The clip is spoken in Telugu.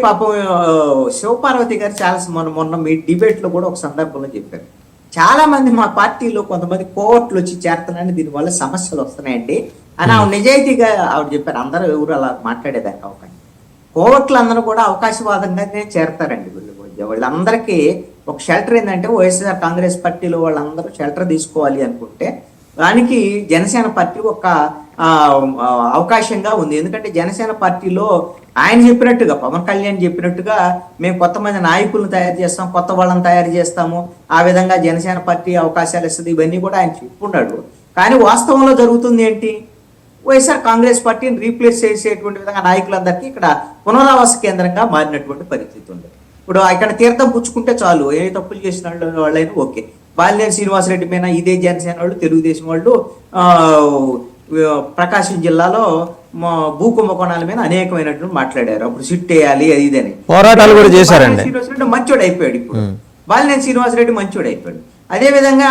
పాపం శివపార్వతి గారు చాలా మొన్న మీ డిబేట్ లో కూడా ఒక సందర్భంలో చెప్పారు, చాలా మంది మా పార్టీలో కొంతమంది కోర్టులు వచ్చి చేరుతున్నాయని దీనివల్ల సమస్యలు వస్తున్నాయండి అని ఆవిడ నిజాయితీగా ఆవిడ చెప్పారు. అందరూ ఎవరు అలా మాట్లాడేదానికి అవకాశం, కోర్టులు అందరూ కూడా అవకాశవాదంగానే చేరతారండి. వాళ్ళందరికీ ఒక షెల్టర్ ఏంటంటే వైఎస్ఆర్ కాంగ్రెస్ పార్టీలో వాళ్ళందరూ షెల్టర్ తీసుకోవాలి అనుకుంటే దానికి జనసేన పార్టీ ఒక అవకాశంగా ఉంది. ఎందుకంటే జనసేన పార్టీలో ఆయన చెప్పినట్టుగా, పవన్ కళ్యాణ్ చెప్పినట్టుగా మేము కొంతమంది నాయకులను తయారు చేస్తాం, కొత్త వాళ్ళని తయారు చేస్తాము, ఆ విధంగా జనసేన పార్టీ అవకాశాలు ఇస్తుంది, ఇవన్నీ కూడా ఆయన చెప్పుకున్నాడు. కానీ వాస్తవంలో జరుగుతుంది ఏంటి, వైఎస్ఆర్ కాంగ్రెస్ పార్టీని రీప్లేస్ చేసేటువంటి విధంగా నాయకులందరికీ ఇక్కడ పునరావాస కేంద్రంగా మారినటువంటి పరిస్థితి ఉంది. ఇప్పుడు ఇక్కడ తీర్థం పుచ్చుకుంటే చాలు, ఏ తప్పులు చేసిన వాళ్ళైనా ఓకే. బాలినేని శ్రీనివాసరెడ్డి మీద ఇదే జనసేన వాళ్ళు, తెలుగుదేశం వాళ్ళు ప్రకాశం జిల్లాలో భూ కుంభకోణాల మీద అనేకమైనటువంటి మాట్లాడారు. అప్పుడు సిట్ వేయాలి అది ఇదని పోరాటాలు కూడా చేశారండి. శ్రీనివాసరెడ్డి మంచోడు అయిపోయాడు. ఇప్పుడు బాలినేని శ్రీనివాసరెడ్డి మంచోడు అయిపోయాడు. అదే విధంగా